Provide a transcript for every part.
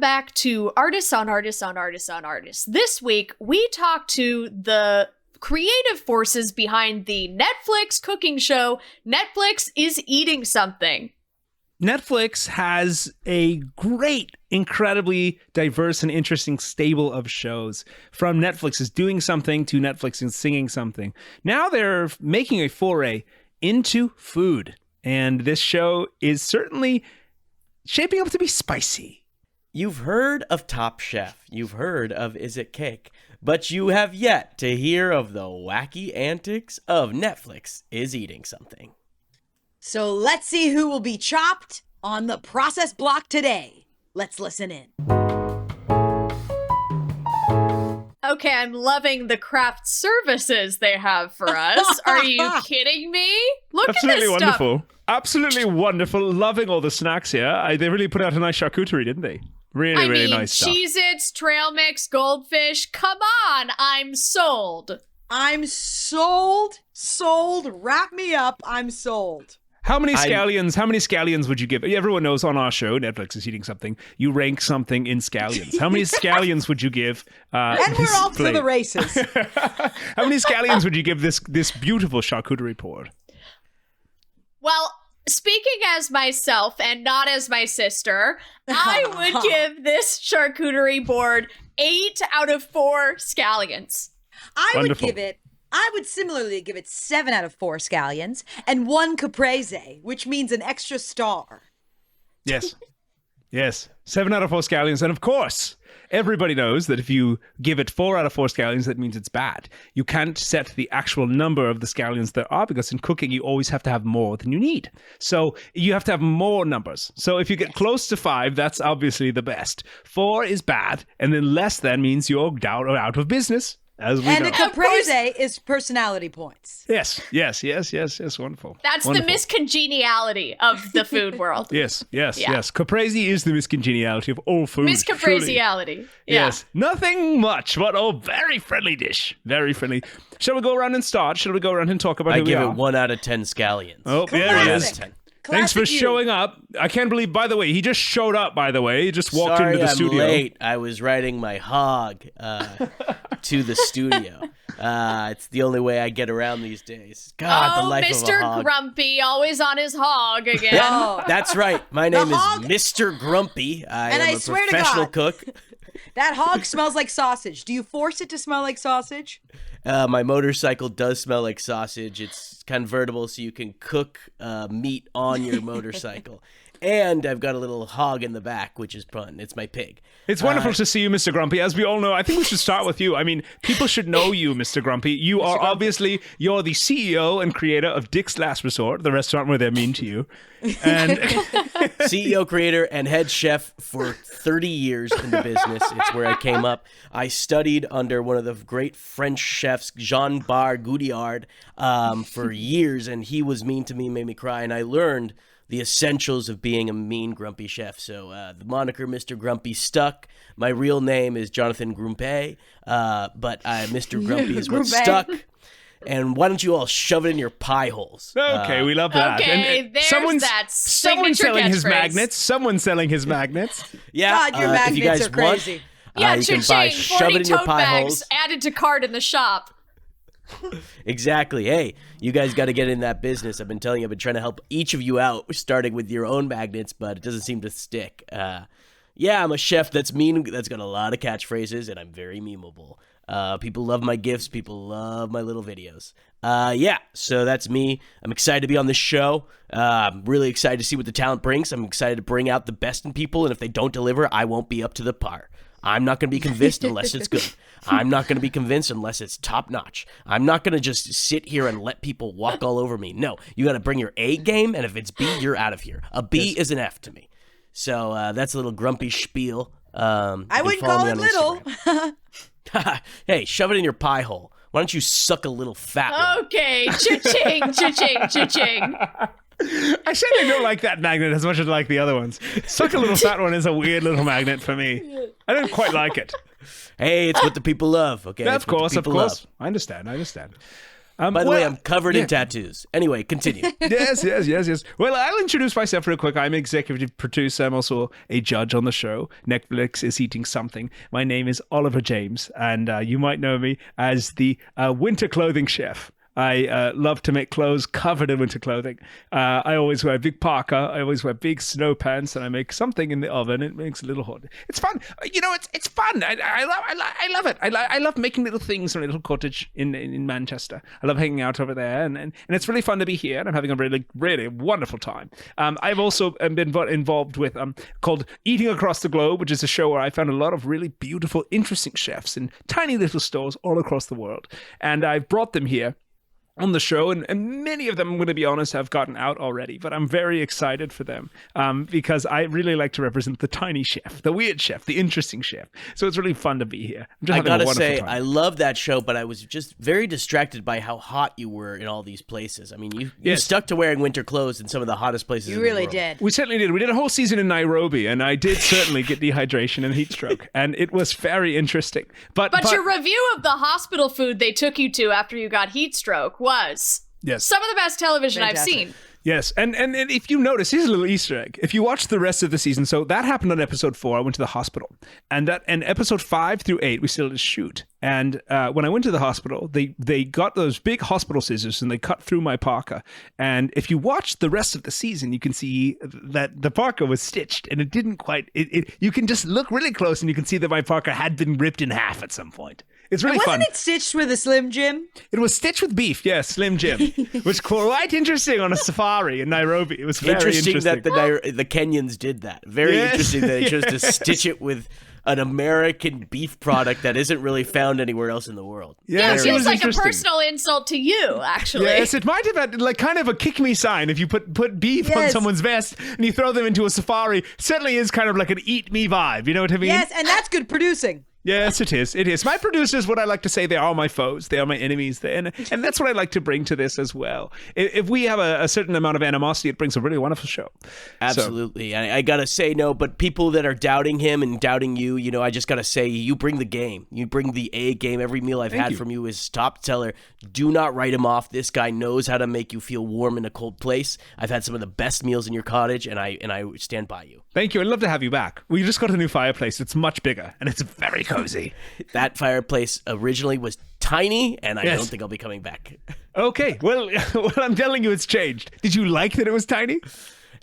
back to Artists on Artists on Artists on Artists. This week, we talk to the creative forces behind the Netflix cooking show, Netflix is Eating Something. Netflix has a great, incredibly diverse and interesting stable of shows. From Netflix is Doing Something to Netflix is Singing Something. Now they're making a foray into food. And this show is certainly shaping up to be spicy. You've heard of Top Chef. You've heard of Is It Cake? But you have yet to hear of the wacky antics of Netflix is Eating Something. So let's see who will be chopped on the process block today. Let's listen in. Okay, I'm loving the craft services they have for us. Are you kidding me? Look Absolutely at this wonderful. stuff. Absolutely wonderful. Loving all the snacks here. They really put out a nice charcuterie, didn't they? Really nice stuff. Cheez-Its, trail mix, goldfish. Come on, I'm sold. I'm sold. Sold. Wrap me up. I'm sold. How many scallions would you give? Everyone knows on our show, Netflix is Eating Something, you rank something in scallions. How many scallions would you give? And we're off to the races. How many scallions would you give this beautiful charcuterie board? Well, speaking as myself and not as my sister, I would give this charcuterie board 8 out of 4 scallions. I would similarly give it 7 out of 4 scallions and 1 caprese, which means an extra star. Yes. 7 out of 4 scallions. And of course, everybody knows that if you give it 4 out of 4 scallions, that means it's bad. You can't set the actual number of the scallions there are because in cooking, you always have to have more than you need. So you have to have more numbers. So if you get close to 5, that's obviously the best. 4 is bad. And then less than means you're down or out of business. As we and know. a caprese is personality points. Yes. Wonderful. That's wonderful. the miscongeniality of the food world. Yes. Caprese is the miscongeniality of all food. Miscapresiality. Yeah. Yes. Nothing much, but a very friendly dish. Very friendly. Shall we go around and start? Shall we go around and talk about who we are? I give it 1 out of 10 scallions. Oh, there he is. 10. Thanks for showing up. I can't believe, by the way, he just showed up, by the way. He just walked into the studio. I'm late. I was riding my hog to the studio. It's the only way I get around these days. God, the life Mr. of a hog. Grumpy, always on his hog again. That's right. My name is Mr. Grumpy. I am a professional cook. That hog smells like sausage. Do you force it to smell like sausage? My motorcycle does smell like sausage. It's convertible, so you can cook meat on your motorcycle. And I've got a little hog in the back, which is fun. It's my pig. It's wonderful to see you, Mr. Grumpy. As we all know, I think we should start with you. I mean, people should know you, Mr. Grumpy. You are obviously, you're the CEO and creator of Dick's Last Resort, the restaurant where they're mean to you. And CEO, creator, and head chef for 30 years in the business. It's where I came up. I studied under one of the great French chefs, Jean-Bar Goudiard, for years, and he was mean to me, made me cry, and I learned the essentials of being a mean, grumpy chef. So the moniker Mr. Grumpy stuck. My real name is Jonathan Grumpy, but Mr. Grumpy is what stuck. And why don't you all shove it in your pie holes? Okay, we love that. Okay, and there's someone's selling his catchphrase. magnets. Someone's selling his magnets. Yeah, God, your if you guys magnets are crazy. Yeah, you can buy cha-ching, shove 40 it in your tote pie bags holes. added to cart in the shop. Exactly. Hey, you guys got to get in that business. I've been telling you, I've been trying to help each of you out, starting with your own magnets, but it doesn't seem to stick. Yeah, I'm a chef that's mean, that's got a lot of catchphrases, and I'm very memeable. People love my gifts. People love my little videos. Yeah, so that's me. I'm excited to be on this show. I'm really excited to see what the talent brings. I'm excited to bring out the best in people, and if they don't deliver, I won't be up to the par. I'm not going to be convinced unless it's good. I'm not going to be convinced unless it's top notch. I'm not going to just sit here and let people walk all over me. No, you got to bring your A game, and if it's B, you're out of here. A B is an F to me. So that's a little grumpy spiel. I wouldn't call it little. Hey, shove it in your pie hole. Why don't you suck a little fat one? Okay, cha-ching, cha-ching, cha-ching. I certainly don't like that magnet as much as I like the other ones. Suck a little fat one is a weird little magnet for me. I don't quite like it. Hey, it's what the people love, okay? Yeah, of course. I understand. By the way, I'm covered in tattoos. Anyway, continue. Yes. Well, I'll introduce myself real quick. I'm executive producer. I'm also a judge on the show. Netflix is eating something. My name is Oliver James, and you might know me as the winter clothing chef. I love to make clothes covered in winter clothing. I always wear a big parka. I always wear big snow pants, and I make something in the oven. It makes it a little hot. It's fun. It's fun. I love it. I love making little things from a little cottage in Manchester. I love hanging out over there, and it's really fun to be here. And I'm having a really, really wonderful time. I've also been involved with called Eating Across the Globe, which is a show where I found a lot of really beautiful, interesting chefs in tiny little stores all across the world, and I've brought them here on the show, and many of them, I'm going to be honest, have gotten out already, but I'm very excited for them because I really like to represent the tiny chef, the weird chef, the interesting chef. So it's really fun to be here. I'm just I having a gotta wonderful say, time. I love that show, but I was just very distracted by how hot you were in all these places. I mean, you Yes. stuck to wearing winter clothes in some of the hottest places in You the really world. did. We certainly did. We did a whole season in Nairobi, and I did certainly get dehydration and heat stroke, and it was very interesting. But your review of the hospital food they took you to after you got heat stroke was yes. some of the best television Fantastic. I've seen. Yes, and if you notice, here's a little Easter egg. If you watch the rest of the season, so that happened on episode 4. I went to the hospital, and episode 5 through 8 we still had to shoot. And when I went to the hospital, they got those big hospital scissors and they cut through my parka. And if you watch the rest of the season, you can see that the parka was stitched, and it didn't quite. You can just look really close, and you can see that my parka had been ripped in half at some point. It's really Wasn't fun. it stitched with a Slim Jim? It was stitched with beef, yes, Slim Jim. It was quite interesting on a safari in Nairobi. It was very interesting. That the Kenyans did that. Very Yes, interesting that they chose to yes. stitch it with an American beef product that isn't really found anywhere else in the world. Yeah, it it feels was like a interesting. personal insult to you, actually. Yes, it might have had like kind of a kick me sign if you put beef on Yes. someone's vest and you throw them into a safari. Certainly is kind of like an eat me vibe. You know what I mean? Yes, and that's good producing. Yes, it is. It is. My producers, what I like to say, they are my foes. They are my enemies. And that's what I like to bring to this as well. If we have a certain amount of animosity, it brings a really wonderful show. Absolutely. I got to say, no, but people that are doubting him and doubting you, I just got to say, you bring the game. You bring the A game. Every meal I've had you. from you is top seller. Do not write him off. This guy knows how to make you feel warm in a cold place. I've had some of the best meals in your cottage, and I stand by you. Thank you. I'd love to have you back. We just got a new fireplace. It's much bigger, and it's very cozy. That fireplace originally was tiny, and I Yes. don't think I'll be coming back. Okay. Well, I'm telling you, it's changed. Did you like that it was tiny?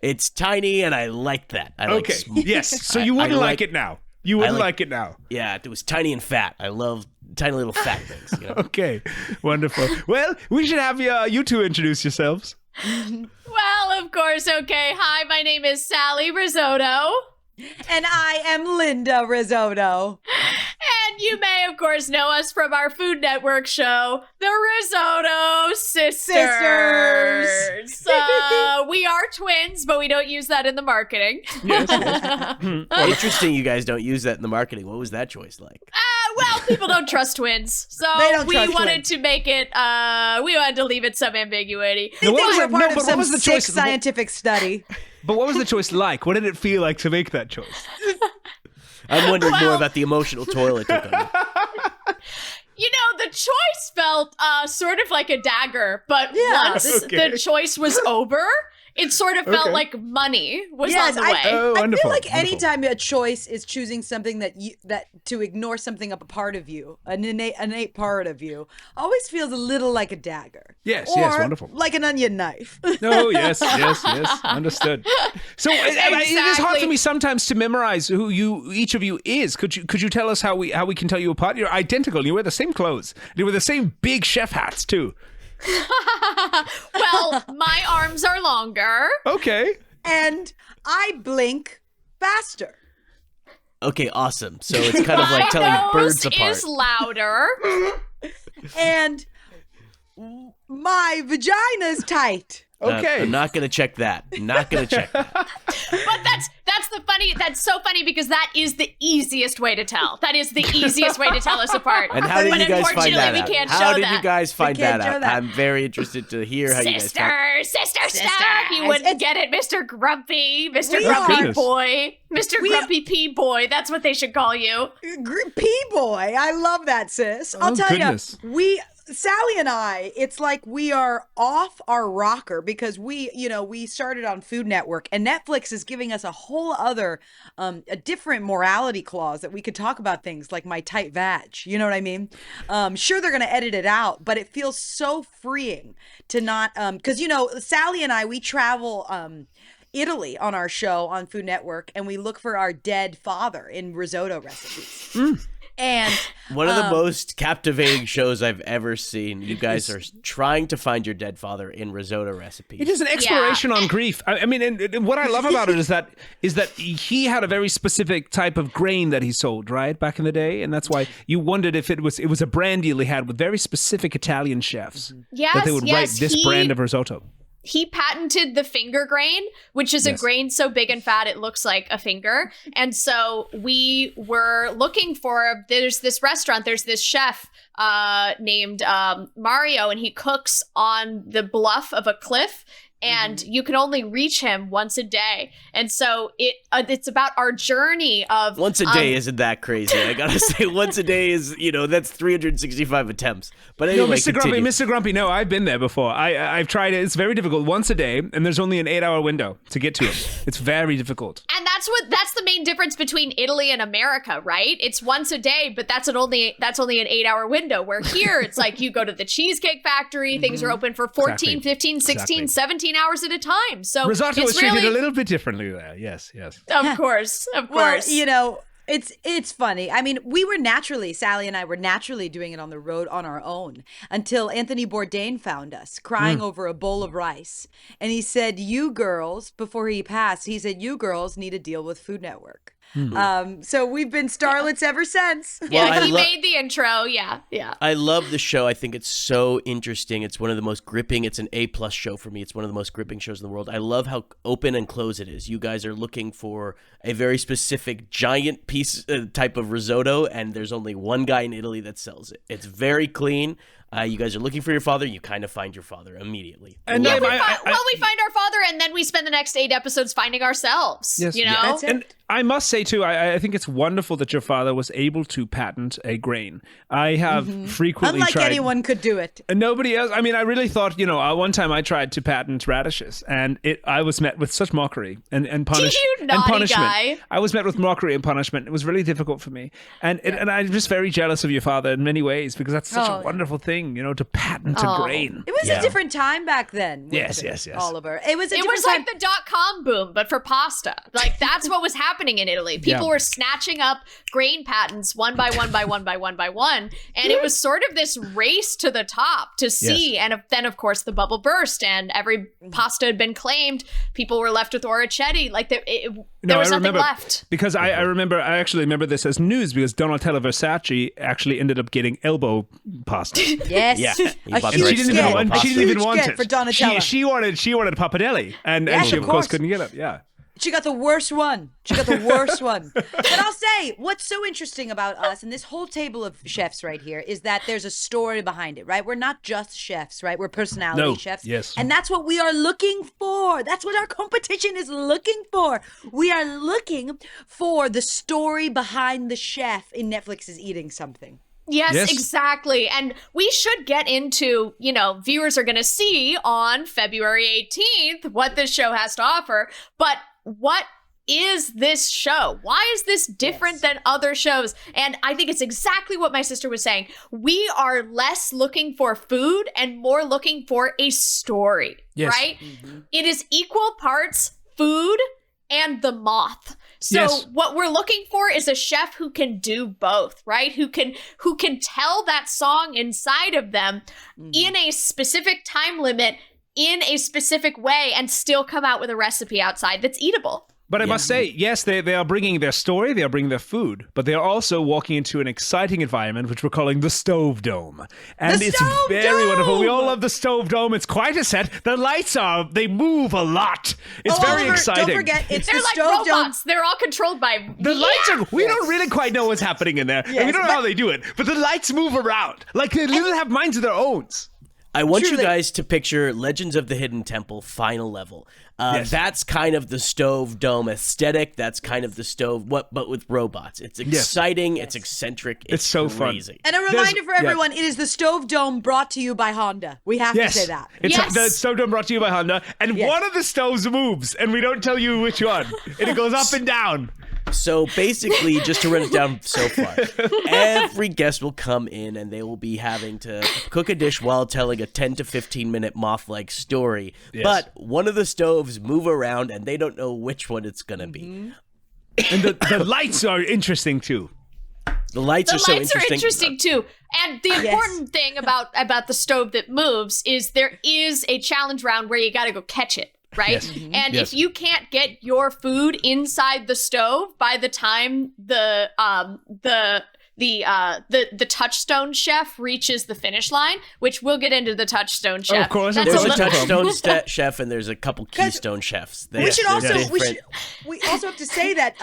It's tiny, and I like that. I like Okay. Yes. So you wouldn't like it now. You wouldn't like it now. Yeah, it was tiny and fat. I love tiny little fat things. Okay. Wonderful. Well, we should have you two introduce yourselves. Well, of course, okay. Hi, my name is Sally Risotto. And I am Linda Risotto. And you may, of course, know us from our Food Network show, The Risotto Sisters. We are twins, but we don't use that in the marketing. Interesting you guys don't use that in the marketing. What was that choice like? Well, people don't trust twins. So They don't we trust wanted twins. to make it, we wanted to leave it some ambiguity. They think we're part of what some was the sick choice? scientific study. But what was the choice like? What did it feel like to make that choice? I'm wondering more Well- about the emotional toll it took on you. The choice felt sort of like a dagger, but Yeah. once Okay. the choice was over, it sort of felt Okay. like money was Yes, on the way. Oh, I wonderful. feel like wonderful. anytime a choice is choosing something that to ignore something up a part of you, an innate part of you, always feels a little like a dagger. Yes, or yes, wonderful. like an onion knife. Oh, yes, understood. So it is hard for Exactly. me sometimes to memorize who each of you is. Could you tell us how we can tell you apart? You're identical. You wear the same clothes. You wear the same big chef hats too. Well, my arms are longer. Okay. And I blink faster. Okay, awesome. So it's kind of like My telling nose birds apart. is louder. And my vagina's tight. Okay. I'm not going to check that. Not going to check that. But that's so funny because that is the easiest way to tell. That is the easiest way to tell us apart. And how did but you guys find unfortunately, that we out? can't How show did that. you guys find can't that show out? that. I'm very interested to hear how you guys found Sister stuff. You wouldn't It's- get it, Mr. Grumpy, Mr. We Grumpy are- Boy, Mr. We- Grumpy P Boy. That's what they should call you. P-boy. I love that, sis. I'll tell goodness. you, Sally and I, it's like we are off our rocker because we started on Food Network, and Netflix is giving us a whole other, a different morality clause that we could talk about things like my tight vag. You know what I mean? Sure, they're going to edit it out, but it feels so freeing to not, because, Sally and I, we travel, Italy on our show on Food Network, and we look for our dead father in risotto recipes. And one of the most captivating shows I've ever seen. You guys are trying to find your dead father in risotto recipes. It is an exploration on grief. I mean, and what I love about it is that he had a very specific type of grain that he sold, right, back in the day, and that's why you wondered if it was a brand deal he had with very specific Italian chefs that they would write this brand of risotto. He patented the finger grain, which is a grain so big and fat it looks like a finger. And so we were looking for, there's this restaurant, there's this chef named Mario, and he cooks on the bluff of a cliff. And you can only reach him once a day. And so it's about our journey of... Once a day isn't that crazy. I gotta say, once a day is, that's 365 attempts. But anyway, no, Mr. Grumpy, no, I've been there before. I've tried it. It's very difficult. Once a day, and there's only an 8-hour window to get to it. It's very difficult. And that's the main difference between Italy and America, right? It's once a day, but that's only an 8-hour window. Where here, it's like you go to the Cheesecake Factory, things are open for 14, 15, 16, 17 hours at a time. So risotto is treated a little bit differently there. Yes. Of course. Well, it's funny. I mean, Sally and I were naturally doing it on the road on our own until Anthony Bourdain found us crying over a bowl of rice. And he said, you girls, before he passed, he said, you girls need to deal with Food Network. So we've been starlets ever since. Yeah, he made the intro. Yeah. I love the show. I think it's so interesting. It's one of the most gripping. It's an A+ show for me. It's one of the most gripping shows in the world. I love how open and close it is. You guys are looking for a very specific giant piece type of risotto, and there's only one guy in Italy that sells it. It's very clean. You guys are looking for your father. You kind of find your father immediately. And we find our father, and then we spend the next 8 episodes finding ourselves. Yes, That's it. And I must say too, I think it's wonderful that your father was able to patent a grain. I have frequently Unlike tried. anyone could do it. And nobody else. I mean, I really thought, one time I tried to patent radishes, and I was met with such mockery and punishment. You naughty guy. I was met with mockery and punishment. It was really difficult for me, and I'm just very jealous of your father in many ways because that's such a wonderful thing, to patent a grain. It was a different time back then. Yes. Oliver. It was like the .com boom, but for pasta. Like that's what was happening in Italy. People were snatching up grain patents one by one by one by one by one, and it was sort of this race to the top to see. And then, of course, the bubble burst, and every pasta had been claimed. People were left with orecchiette. Like there was nothing left. Because I actually remember this as news because Donatella Versace actually ended up getting elbow pasta. Yes. Yeah. And she didn't even want it. For Donatella. She wanted pappardelle, and she of course couldn't get it. Yeah. She got the worst one. But I'll say, what's so interesting about us and this whole table of chefs right here is that there's a story behind it, right? We're not just chefs, right? We're personality chefs. Yes. And that's what we are looking for. That's what our competition is looking for. We are looking for the story behind the chef in Netflix's Eating Something. Yes, exactly. And we should get into, viewers are going to see on February 18th what this show has to offer. But what is this show? Why is this different than other shows? And I think it's exactly what my sister was saying. We are less looking for food and more looking for a story, right? It is equal parts food and the moth. So what we're looking for is a chef who can do both, right? Who can tell that song inside of them in a specific time limit, in a specific way, and still come out with a recipe outside that's eatable. But I must say, yes, they are bringing their story, they are bringing their food, but they are also walking into an exciting environment, which we're calling the Stove Dome. And it's very wonderful. We all love the Stove Dome. It's quite a set. The lights they move a lot. It's very Oliver, exciting. Don't forget, They're like Stove robots. Dome. They're all controlled by... The lights we don't really quite know what's happening in there. And we don't know how they do it, but the lights move around. Like they literally have minds of their own. I want Truly. you guys to picture Legends of the Hidden Temple final level. That's kind of the stove dome aesthetic. That's kind of the stove, but with robots. It's exciting. It's eccentric. It's so fun. crazy. And a reminder for everyone, it is the Stove Dome brought to you by Honda. We have to say that. It's Yes. the stove dome brought to you by Honda, and one of the stoves moves, and we don't tell you which one. And it goes up and down. So basically, just to run it down so far, every guest will come in and they will be having to cook a dish while telling a 10 to 15 minute moth-like story. Yes. But one of the stoves move around and they don't know which one it's going to be. And the lights are interesting too. The lights The are so lights interesting. are interesting too. And the important thing about the stove that moves is there is a challenge round where you got to go catch it, right? Yes. And Yes. if you can't get your food inside the stove by the time the touchstone chef reaches the finish line, which we'll get into the touchstone chef. of course, That's There's a a little- touchstone chef and there's a couple keystone chefs. We should also Different. we also have to say that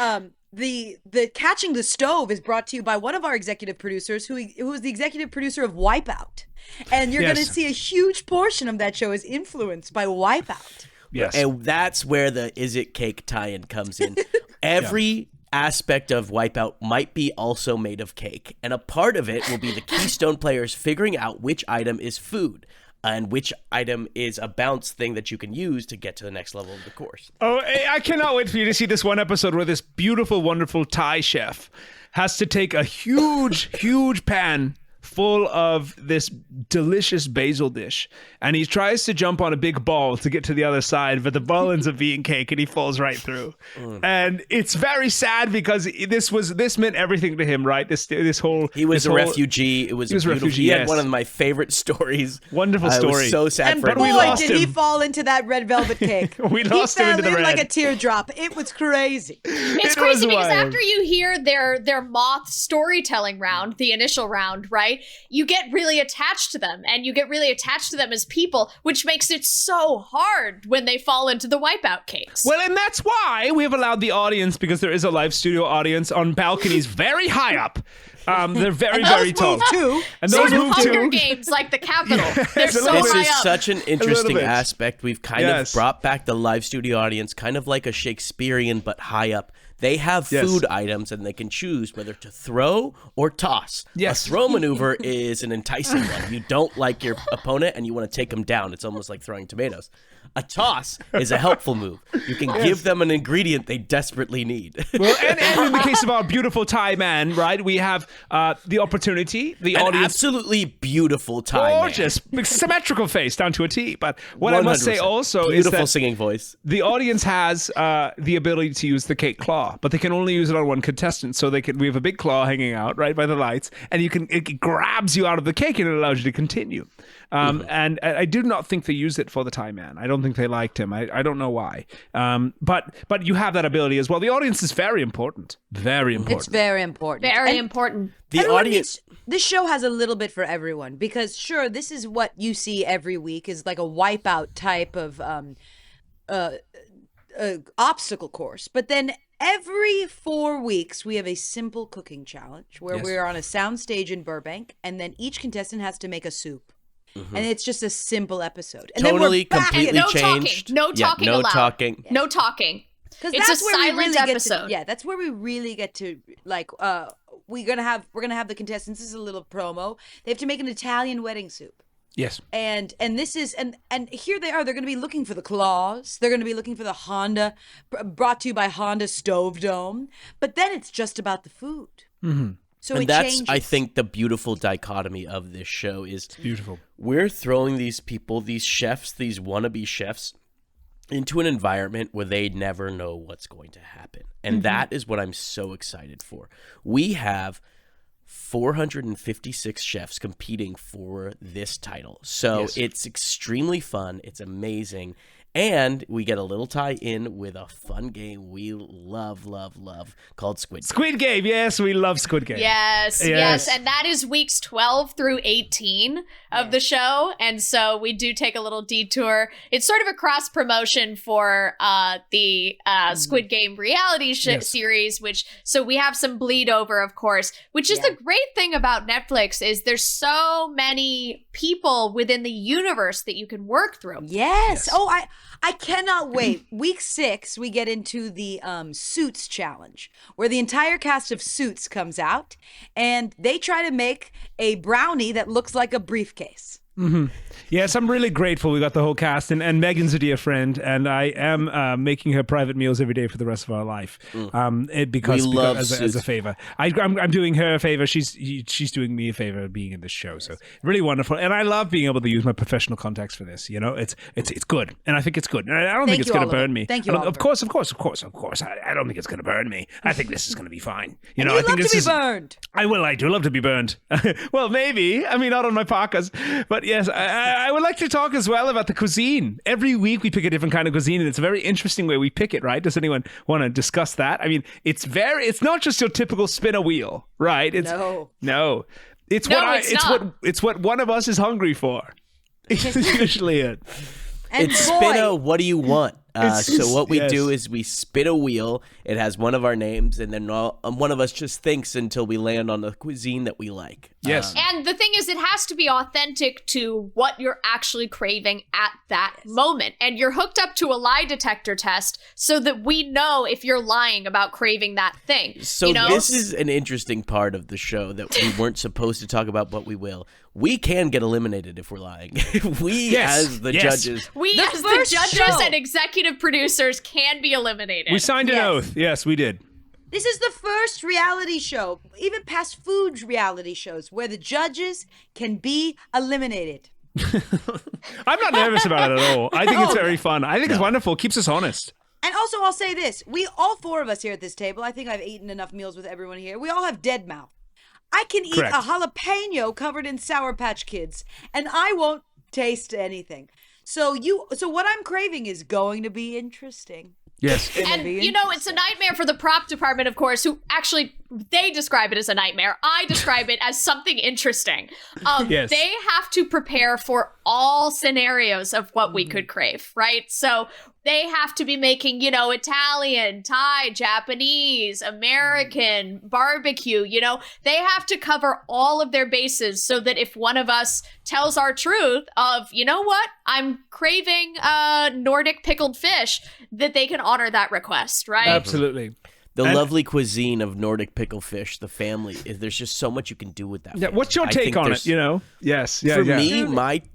the catching the stove is brought to you by one of our executive producers who is the executive producer of Wipeout. And you're Yes. going to see a huge portion of that show is influenced by Wipeout. Yes. And that's where the Is It Cake tie-in comes in. Every aspect of Wipeout might be also made of cake, and a part of it will be the Keystone players figuring out which item is food and which item is a bounce thing that you can use to get to the next level of the course. Oh, I cannot wait for you to see this one episode where this beautiful, wonderful Thai chef has to take a huge, huge pan full of this delicious basil dish, and he tries to jump on a big ball to get to the other side, but the ball ends up being cake and he falls right through. And it's very sad because this meant everything to him, right? This whole He was this a whole- refugee. It was He was a beautiful. refugee, He had yes. one of my favorite stories. Wonderful I story. was so sad And for him. we boy, lost did he him. fall into that red velvet cake. We lost him he into fell the in like red. a teardrop. It was crazy. It's It was crazy because wild. after you hear their moth storytelling round, the initial round, right? You get really attached to them, and you get really attached to them as people, which makes it so hard when they fall into the wipeout cakes. Well, and that's why we have allowed the audience, because there is a live studio audience, on balconies very high up. They're very, very tall. Move too. And sort those of move Hunger too. Games, like the Capitol. They're a so little This high is up. such an interesting bit. aspect. We've kind Yes. of brought back the live studio audience, kind of like a Shakespearean, but high up. They have Yes. food items, and they can choose whether to throw or toss. Yes. A throw maneuver is an enticing one. You don't like your opponent, and you want to take them down. It's almost like throwing tomatoes. A toss is a helpful move. You can give them an ingredient they desperately need. Well, and in the case of our beautiful Thai man, right, we have the opportunity, the An audience. absolutely beautiful time. man. Gorgeous, symmetrical face down to a T. But what I must say 100%. also is beautiful that singing voice. the audience has the ability to use the cake claw, but they can only use it on one contestant. So we have a big claw hanging out right by the lights, and it grabs you out of the cake and it allows you to continue. And I do not think they use it for the Thai man. I don't think they liked him. I don't know why. But you have that ability as well. The audience is very important. Very important. It's very important. Very And important. The everyone audience. this show has a little bit for everyone because sure, this is what you see every week is like a wipeout type of obstacle course. But then every 4 weeks we have a simple cooking challenge where Yes. we're on a soundstage in Burbank, and then each contestant has to make a soup. And it's just a simple episode. And Totally, then we're back completely No changed. talking. No Yeah, talking no allowed. talking. No talking. Because It's that's a where we silent really get episode. to, yeah, that's where we really get to like we're gonna have the contestants. This is a little promo. They have to make an Italian wedding soup. Yes. And this is and here they are. They're going to be looking for the claws. They're going to be looking for the Honda, brought to you by Honda Stove Dome. But then it's just about the food. Mm-hmm. So And it that's, changes. I think, the beautiful dichotomy of this show is Beautiful. we're throwing these people, these chefs, these wannabe chefs, into an environment where they never know what's going to happen. And that is what I'm so excited for. We have 456 chefs competing for this title. So Yes. it's extremely fun. It's amazing. And we get a little tie-in with a fun game we love called Squid Game. Squid Game, yes, we love Squid Game. Yes. And that is weeks 12 through 18 of the show. And so we do take a little detour. It's sort of a cross promotion for the Squid Game reality series, so we have some bleed over, of course, which is the great thing about Netflix is there's so many people within the universe that you can work through. Yes. Oh, I cannot wait. Week 6, we get into the Suits challenge, where the entire cast of Suits comes out, and they try to make a brownie that looks like a briefcase. Mm-hmm. Yes, I'm really grateful we got the whole cast, and Megan's a dear friend, and I am making her private meals every day for the rest of our life. Because as a favor, I'm doing her a favor. She's doing me a favor being in this show. So really wonderful, and I love being able to use my professional contacts for this. You know, it's good, and I think it's good. And I don't think it's going to burn me. Thank you, Of course. I don't think it's going to burn me. I think this is going to be fine. You know, you I think love to be burned. I do love to be burned. Well, maybe. I mean, not on my parkas, but yes, I would like to talk as well about the cuisine. Every week we pick a different kind of cuisine, and it's a very interesting way we pick it, right? Does anyone want to discuss that? I mean, it's not just your typical spin a wheel, right? No. It's what one of us is hungry for. It's usually it. And it's boy, Spino, what do you want? So what we yes. do is we spin a wheel. It has one of our names, and then one of us just thinks until we land on the cuisine that we like. Yes. And the thing is, it has to be authentic to what you're actually craving at that moment. And you're hooked up to a lie detector test so that we know if you're lying about craving that thing. So this is an interesting part of the show that we weren't supposed to talk about, but we will. We can get eliminated if we're lying. As the judges. We as the judges and executive producers can be eliminated. We signed an oath. Yes, we did. This is the first reality show, even past food reality shows, where the judges can be eliminated. I'm not nervous about it at all. I think it's very fun. I think it's wonderful. It keeps us honest. And also, I'll say this. All 4 of us here at this table, I think I've eaten enough meals with everyone here. We all have dead mouth. I can eat Correct. a jalapeno covered in Sour Patch Kids, and I won't taste anything. So what I'm craving is going to be interesting. Yes. And, it's a nightmare for the prop department, of course, who actually, they describe it as a nightmare. I describe it as something interesting. Yes. They have to prepare for all scenarios of what we could crave, right? So they have to be making, Italian, Thai, Japanese, American, barbecue, they have to cover all of their bases so that if one of us tells our truth of, you know what, I'm craving Nordic pickled fish, that they can honor that request, right? Absolutely. The lovely cuisine of Nordic pickle fish, the family, there's just so much you can do with that. Yeah, what's your take on it, Yes. Yeah, For me,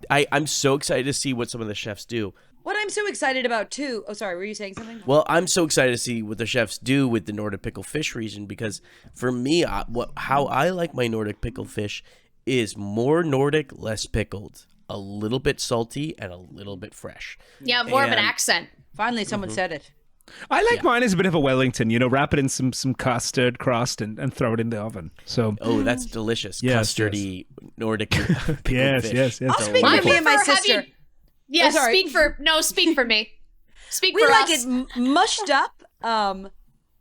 I'm so excited to see what some of the chefs do. What I'm so excited about, too... Oh, sorry, were you saying something? Well, I'm so excited to see what the chefs do with the Nordic pickle fish region, because for me, how I like my Nordic pickle fish is more Nordic, less pickled, a little bit salty, and a little bit fresh. Yeah, more of an accent. Finally, someone said it. I like mine as a bit of a Wellington, wrap it in some custard crust and throw it in the oven. So that's delicious. Yes, Custardy Nordic pickled fish. Yes. I'll speak for me and my sister. Speak for me. Speak we for like us. it mushed up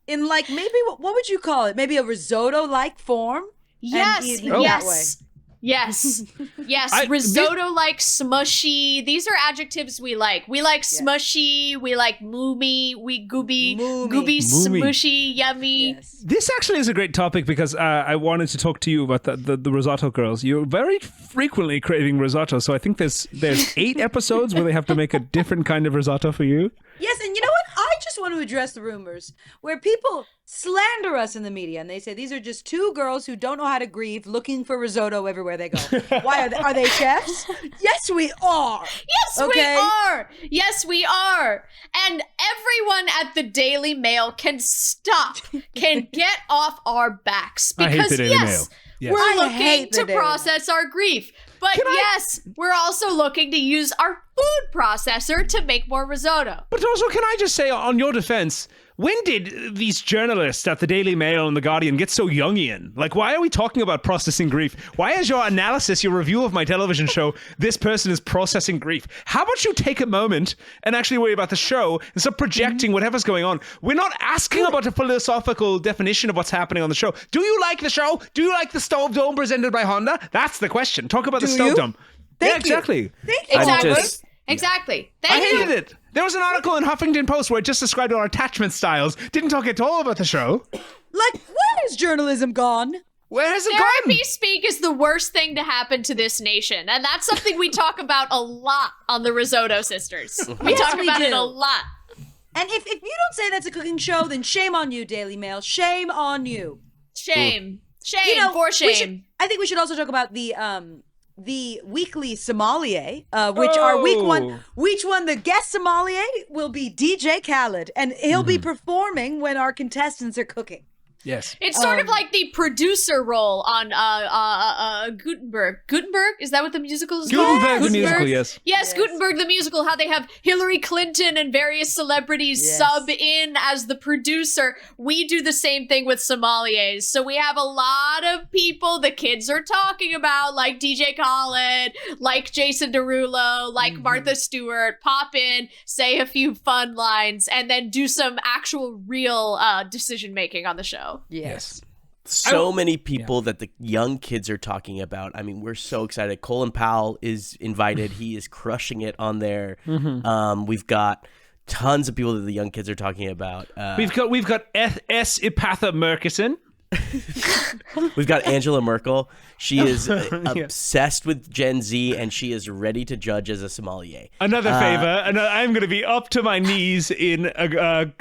in like maybe what would you call it? Maybe a risotto-like form? Yes. And eat it that way. Yes. Risotto-like, smushy. These are adjectives we like. We like smushy. We like moomy. We gooby, smushy, yummy. Yes. This actually is a great topic because I wanted to talk to you about the risotto girls. You're very frequently craving risotto, so I think there's 8 episodes where they have to make a different kind of risotto for you. Yes, and you know what? I just want to address the rumors where people slander us in the media and they say these are just 2 girls who don't know how to grieve looking for risotto everywhere they go. Why are they chefs? Yes, we are. Yes, we are. And everyone at the Daily Mail can get off our backs because I hate the Daily Mail. Yes. We're looking to process our grief. But we're also looking to use our food processor to make more risotto. But also, can I just say, on your defense, when did these journalists at the Daily Mail and the Guardian get so Jungian? Like, why are we talking about processing grief? Why is your analysis, your review of my television show, this person is processing grief? How about you take a moment and actually worry about the show and stop projecting whatever's going on? We're not asking about a philosophical definition of what's happening on the show. Do you like the show? Do you like the Stove Dome presented by Honda? That's the question. Talk about the Stove Dome. Thank yeah, exactly. You. Thank you. Exactly. Exactly. I hated it. There was an article in Huffington Post where it just described our attachment styles. Didn't talk at all about the show. Like, where has journalism gone? Where has it Therapy gone? speak is the worst thing to happen to this nation. And that's something we talk about a lot on the Risotto Sisters. We talk about it a lot. And if you don't say that's a cooking show, then shame on you, Daily Mail. Shame on you. Shame. Shame for shame. I think we should also talk about the weekly sommelier, which our week one, the guest sommelier will be DJ Khaled, and he'll be performing when our contestants are cooking. Yes. It's sort of like the producer role on Gutenberg. Gutenberg? Is that what the musical is called? Gutenberg the musical, yes. Yes, Gutenberg the musical, how they have Hillary Clinton and various celebrities sub in as the producer. We do the same thing with sommeliers. So we have a lot of people the kids are talking about, like DJ Khaled, like Jason Derulo, like Martha Stewart, pop in, say a few fun lines, and then do some actual real decision making on the show. Yes. So many people that the young kids are talking about. I mean, we're so excited. Colin Powell is invited. He is crushing it on there. We've got tons of people that the young kids are talking about. We've got S. Ipatha Murkison. We've got Angela Merkel. She is obsessed with Gen Z, and she is ready to judge as a sommelier. Another favor. I'm going to be up to my knees in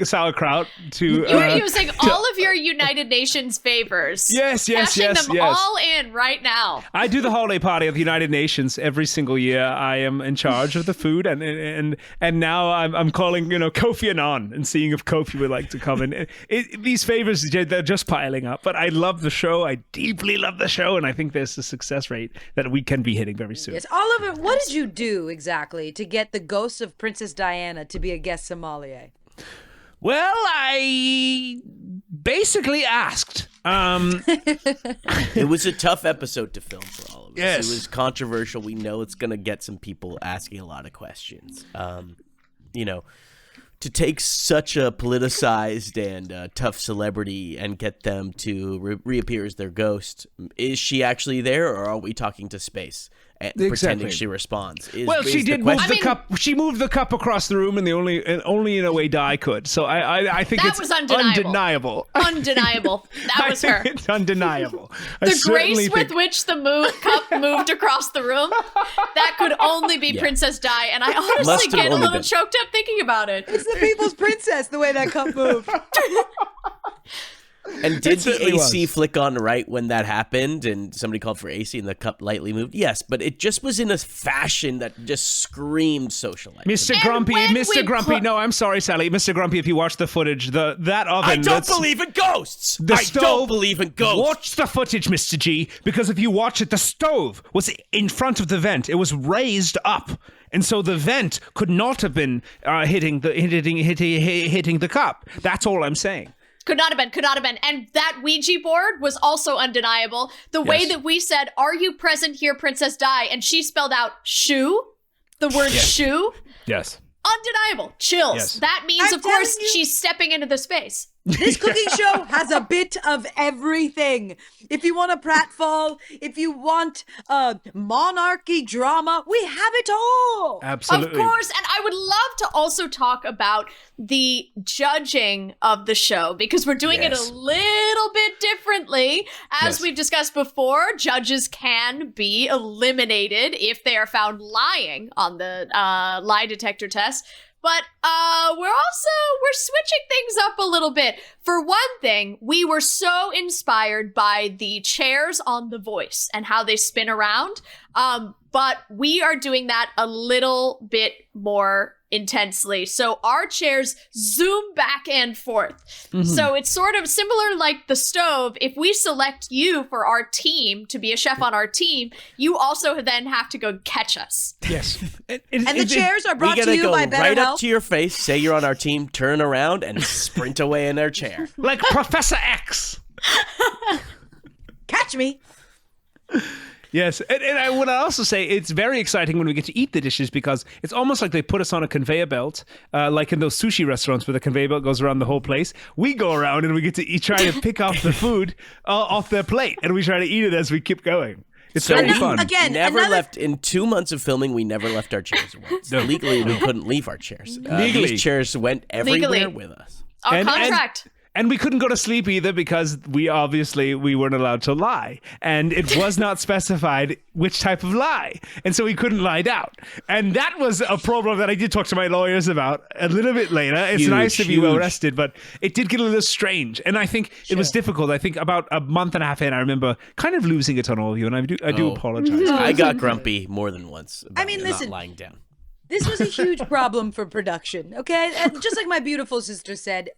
sauerkraut to. You're using all of your United Nations favors. Yes. Cashing them all in right now. I do the holiday party at the United Nations every single year. I am in charge of the food, and now I'm calling Kofi Annan and seeing if Kofi would like to come in. These favors, they're just piling up. But I love the show. I deeply love the show, and I think there's a success rate that we can be hitting very soon. Yes, Oliver, what did you do exactly to get the ghost of Princess Diana to be a guest sommelier? Well, I basically asked. It was a tough episode to film for all of us. Yes. It was controversial. We know it's going to get some people asking a lot of questions. To take such a politicized and tough celebrity and get them to reappear as their ghost, is she actually there, or are we talking to space and pretending she responds? She did move the cup. She moved the cup across the room, and only in a way Di could. So I think that it's was undeniable. Undeniable. That was her. It's undeniable. The grace with which the cup moved across the room, that could only be Princess Di, and I honestly get a little choked up thinking about it. It's the people's princess, the way that cup moved. And did the AC flick on right when that happened and somebody called for AC and the cup lightly moved? Yes, but it just was in a fashion that just screamed socialite. Mr. Grumpy, no, I'm sorry, Sally. Mr. Grumpy, if you watch the footage, that oven... I don't believe in ghosts! I don't believe in ghosts! Watch the footage, Mr. G, because if you watch it, the stove was in front of the vent. It was raised up. And so the vent could not have been hitting the cup. That's all I'm saying. Could not have been. And that Ouija board was also undeniable. The way that we said, "Are you present here, Princess Di?" and she spelled out shoe, the word shoe. Yes. Undeniable. Chills. Yes. That means, of course, she's stepping into the space. This cooking show has a bit of everything. If you want a pratfall, if you want monarchy drama, we have it all. Absolutely. Of course. And I would love to also talk about the judging of the show, because we're doing it a little bit differently. As we've discussed before, judges can be eliminated if they are found lying on the lie detector test. But we're switching things up a little bit. For one thing, we were so inspired by the chairs on The Voice and how they spin around. But we are doing that a little bit more intensely. So our chairs zoom back and forth. So it's sort of similar like the stove. If we select you for our team to be a chef on our team, you also then have to go catch us. Yes. And the chairs are brought We to gotta you go by right BetterHelp. up to your face, say you're on our team, turn around, and sprint away in their chair. Like Professor X. Catch me. Yes, and I would also say it's very exciting when we get to eat the dishes because it's almost like they put us on a conveyor belt, like in those sushi restaurants where the conveyor belt goes around the whole place. We go around and we get to try to pick off the food off their plate, and we try to eat it as we keep going. It's So very we fun. Again, never another- left in 2 months of filming. We never left our chairs once. No. Legally, we couldn't leave our chairs. Legally. These chairs went everywhere Legally. with us. Our contract. And we couldn't go to sleep either because we weren't allowed to lie. And it was not specified which type of lie. And so we couldn't lie down. And that was a problem that I did talk to my lawyers about a little bit later. It's nice to be well rested, but it did get a little strange. And I think it was difficult. I think about a month and a half in, I remember kind of losing it on all of you. And I do apologize. I got grumpy more than once about mean, not listen. lying down. This was a huge problem for production, okay? And just like my beautiful sister said,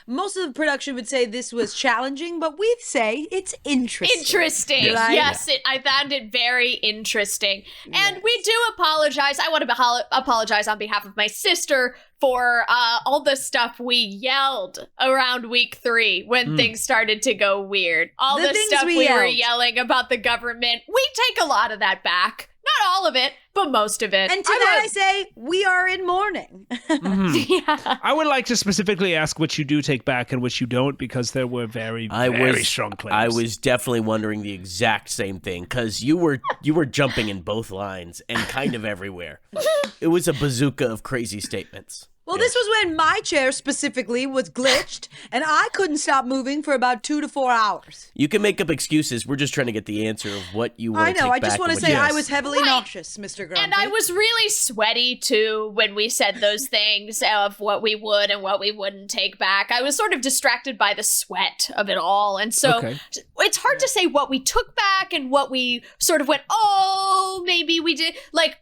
most of the production would say this was challenging, but we'd say it's interesting. Interesting. Right? Yes, I found it very interesting. And we do apologize. I want to apologize on behalf of my sister for all the stuff we yelled around week 3 when things started to go weird. All The the things stuff we we were yelled. yelling about the government. We take a lot of that back. Not all of it, but most of it. And to that I say, we are in mourning. yeah. I would like to specifically ask which you do take back and which you don't because there were very strong claims. I was definitely wondering the exact same thing because you were jumping in both lines and kind of everywhere. It was a bazooka of crazy statements. Well, this was when my chair specifically was glitched, and I couldn't stop moving for about 2 to 4 hours. You can make up excuses. We're just trying to get the answer of what you want I to know. take I just back want to and say what you- I was heavily nauseous, Mr. Grumpy. And I was really sweaty too when we said those things of what we would and what we wouldn't take back. I was sort of distracted by the sweat of it all. And so Okay. it's hard to say what we took back and what we sort of went, oh, maybe we did. Like,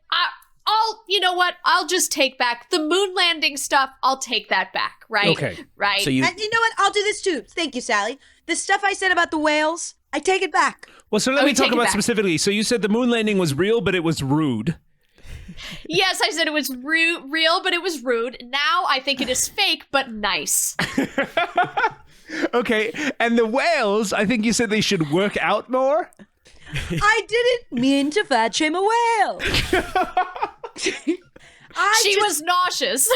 you know what? I'll just take back the moon landing stuff. I'll take that back, right? Okay. Right. So you And you know what? I'll do this too. Thank you, Sally. The stuff I said about the whales, I take it back. Well, so let me we talk take it about back. specifically. So you said the moon landing was real, but it was rude. Yes, I said it was real, but it was rude. Now I think it is fake, but nice. Okay. And the whales, I think you said they should work out more. I didn't mean to fat shame a whale. She was nauseous.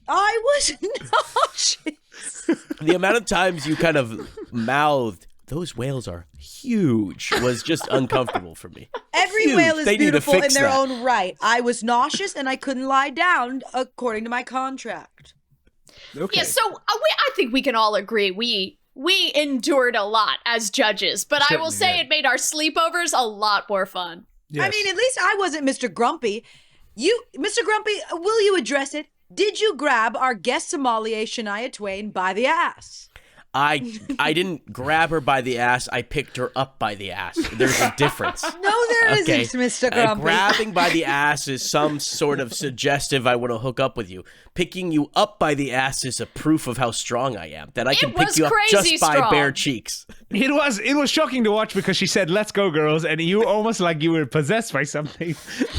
I was nauseous. the amount of times you kind of mouthed, those whales are huge, was just uncomfortable for me. Every Huge. whale is They need to beautiful in fix their that. own right. I was nauseous and I couldn't lie down according to my contract. Okay. Yeah, so I think we can all agree we endured a lot as judges, but I will Certainly say did. it made our sleepovers a lot more fun. Yes. I mean, at least I wasn't Mr. Grumpy. Mr. Grumpy, will you address it? Did you grab our guest sommelier, Shania Twain, by the ass? I didn't grab her by the ass. I picked her up by the ass. There's a difference. No, there Okay. not Mr. Grumpy. Grabbing by the ass is some sort of suggestive I want to hook up with you. Picking you up by the ass is a proof of how strong I am. That I can pick was you up crazy just by strong. bare cheeks. It was shocking to watch because she said, "Let's go, girls," and you almost like you were possessed by something.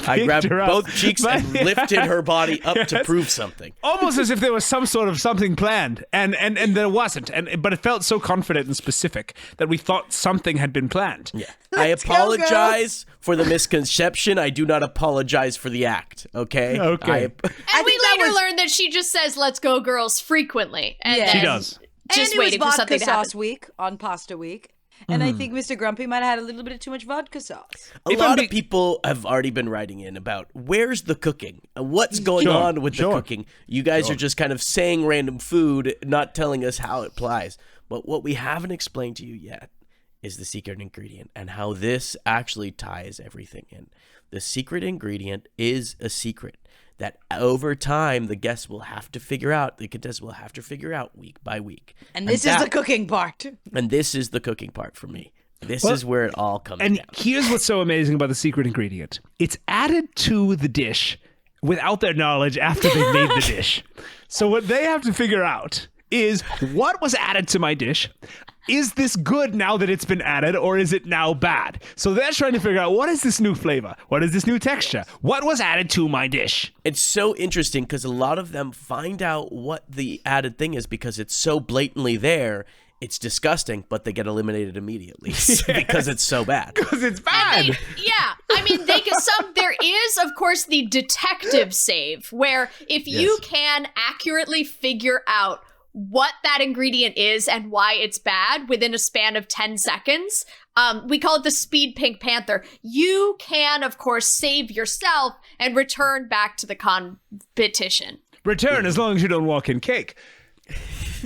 I Picked grabbed her up. both cheeks But- and lifted her body up to Yes. prove something. almost as if there was some sort of something planned, and there wasn't. But it felt so confident and specific that we thought something had been planned. Yeah. I Let's go, apologize for the misconception. I do not apologize for the act. Okay. Okay. And I we think that later was- learned that she just says "Let's go, girls" frequently. And Yeah. then She does. Just and it was waiting for vodka something to sauce happen. week on pasta week. And I think Mr. Grumpy might have had a little bit too much vodka sauce. A If lot I'm of people have already been writing in about where's the cooking? What's going Sure, on with the sure. cooking? You guys are just kind of saying random food, not telling us how it applies. But what we haven't explained to you yet is the secret ingredient and how this actually ties everything in. The secret ingredient is a secret that over time the guests will have to figure out, the contestants will have to figure out week by week. And this is the cooking part. And this is the cooking part for me. This Well, is where it all comes And down. here's what's so amazing about the secret ingredient: it's added to the dish without their knowledge after they've made the dish. So what they have to figure out is what was added to my dish. Is this good now that it's been added, or is it now bad? So they're trying to figure out, what is this new flavor? What is this new texture? What was added to my dish? It's so interesting because a lot of them find out what the added thing is because it's so blatantly there. It's disgusting, but they get eliminated immediately because it's so bad. Because it's bad. There is, of course, the detective save, where if you can accurately figure out what that ingredient is and why it's bad within a span of 10 seconds, we call it the Speed Pink Panther. You can, of course, save yourself and return back to the competition. Return as long as you don't walk in cake.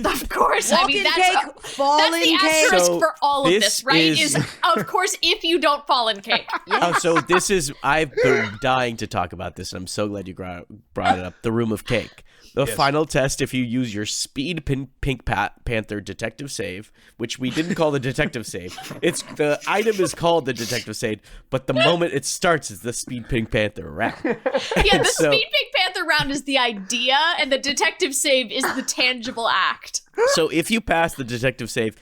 Of course. Walk in cake, fall that's in the cake. asterisk So for all of this this, right? Is of course, if you don't fall in cake. So I've been dying to talk about this, and I'm so glad you brought it up. The room of cake. The final test, if you use your Speed Pink Panther detective save, which we didn't call the detective save. The item is called the detective save, but the moment it starts is the Speed Pink Panther round. Yeah, the Speed Pink Panther round is the idea, and the detective save is the tangible act. So if you pass the detective save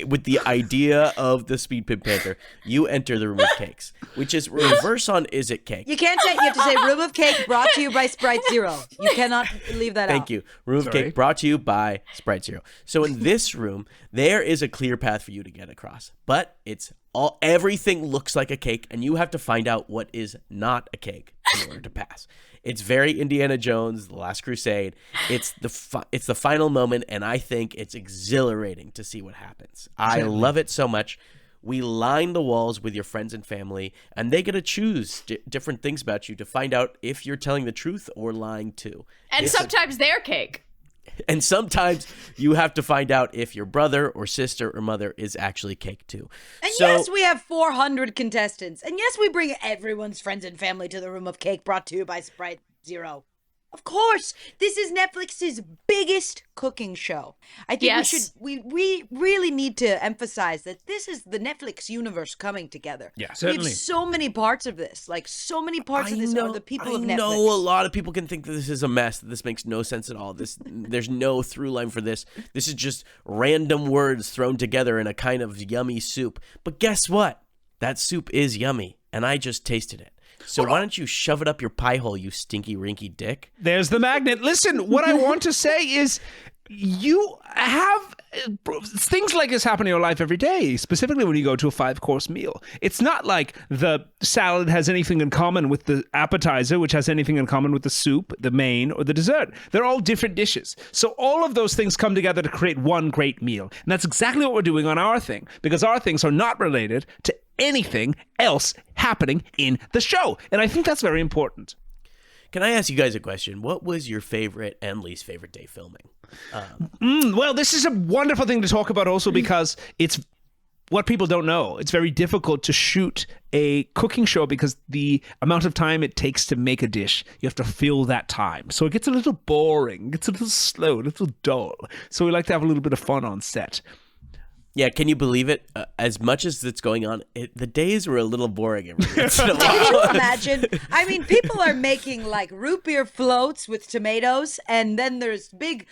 with the idea of the Speed Pink Panther, you enter the room of cakes, which is reverse on Is It Cake? You can't say, you have to say room of cake brought to you by Sprite Zero. You cannot leave that out. Thank you. Room of cake brought to you by Sprite Zero. So in this room, there is a clear path for you to get across, but everything looks like a cake, and you have to find out what is not a cake in order to pass. It's very Indiana Jones, The Last Crusade. It's the final moment, and I think it's exhilarating to see what happens. I love it so much. We line the walls with your friends and family, and they get to choose different things about you to find out if you're telling the truth or lying too. And sometimes they're cake. And sometimes you have to find out if your brother or sister or mother is actually cake too. And yes, we have 400 contestants. And yes, we bring everyone's friends and family to the room of cake brought to you by Sprite Zero. Of course, this is Netflix's biggest cooking show. I think we really need to emphasize that this is the Netflix universe coming together. Yeah, certainly. We have so many parts of this. Like, so many parts of this are the people of Netflix. I know a lot of people can think that this is a mess, that this makes no sense at all. There's no through line for this. This is just random words thrown together in a kind of yummy soup. But guess what? That soup is yummy, and I just tasted it. So why don't you shove it up your pie hole, you stinky rinky dick? There's the magnet. Listen, what I want to say is you have things like this happen in your life every day, specifically when you go to a 5-course meal. It's not like the salad has anything in common with the appetizer, which has anything in common with the soup, the main, or the dessert. They're all different dishes. So all of those things come together to create one great meal. And that's exactly what we're doing on our thing, because our things are not related to anything else happening in the show. And I think that's very important. Can I ask you guys a question? What was your favorite and least favorite day filming? Well, this is a wonderful thing to talk about also because it's what people don't know. It's very difficult to shoot a cooking show because the amount of time it takes to make a dish, you have to fill that time. So it gets a little boring, it gets a little slow, a little dull. So we like to have a little bit of fun on set. Yeah, can you believe it? As much as it's going on, the days were a little boring every once in a Can while. you imagine? I mean, people are making like root beer floats with tomatoes, and then there's big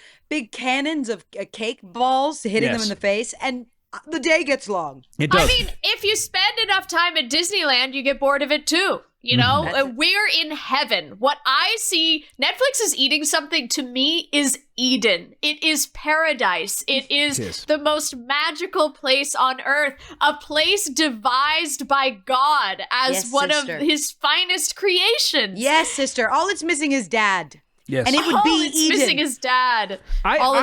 cannons of cake balls hitting them in the face, and the day gets long. It does. I mean, if you spend enough time at Disneyland, you get bored of it too. You know, we're in heaven. What I see, Netflix is eating something to me is Eden. It is paradise. It is the most magical place on earth, a place devised by God as one of his finest creations. Yes, sister. All it's missing is dad. Yes. And it would be it's Eden. missing is dad.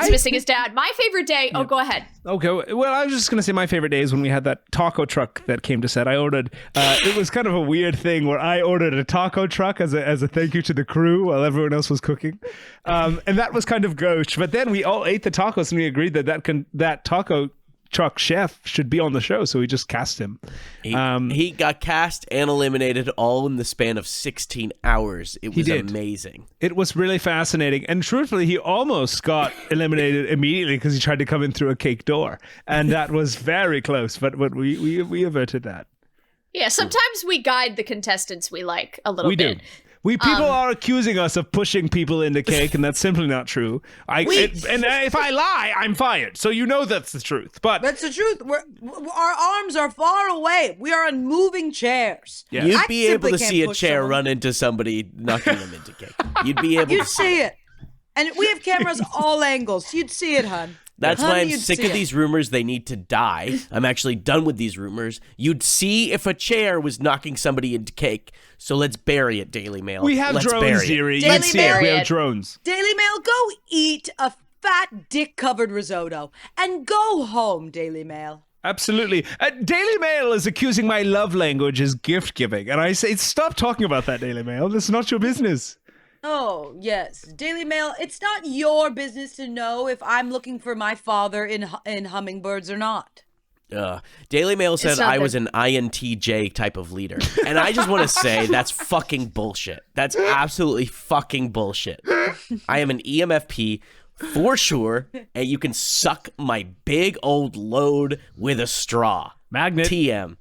Missing is dad. My favorite day. Oh, go ahead. Okay. Well, I was just going to say my favorite day is when we had that taco truck that came to set. I ordered, it was kind of a weird thing where I ordered a taco truck as a thank you to the crew while everyone else was cooking. And that was kind of gauche. But then we all ate the tacos and we agreed that taco truck chef should be on the show, so we just cast him. He got cast and eliminated all in the span of 16 hours. It was amazing. It was really fascinating, and truthfully, he almost got eliminated immediately because he tried to come in through a cake door, and that was very close. But we averted that. Yeah, sometimes we guide the contestants we like a little bit. We do. People are accusing us of pushing people into cake, and that's simply not true. If I lie, I'm fired. So you know that's the truth. But That's the truth. Our arms are far away. We are on moving chairs. Yeah. You'd I be able simply to can't see a push chair someone. run into somebody, knocking them into cake. You'd be able You'd to see see it. And we have cameras all angles. You'd see it, hun. That's Honey, why I'm you'd sick see of it. these rumors. They need to die. I'm actually done with these rumors. You'd see if a chair was knocking somebody into cake. So let's bury it, Daily Mail. we have Let's drones, bury it. Deary. Daily You'd see it. We Mail. have drones. Daily Mail, go eat a fat dick-covered risotto and go home, Daily Mail. Absolutely. Daily Mail is accusing my love language as gift giving. And I say, stop talking about that, Daily Mail. That's not your business. Oh, yes. Daily Mail, it's not your business to know if I'm looking for my father in hummingbirds or not. Daily Mail said not I was an INTJ type of leader. And I just want to say that's fucking bullshit. That's absolutely fucking bullshit. I am an EMFP for sure, and you can suck my big old load with a straw. Magnet. TM.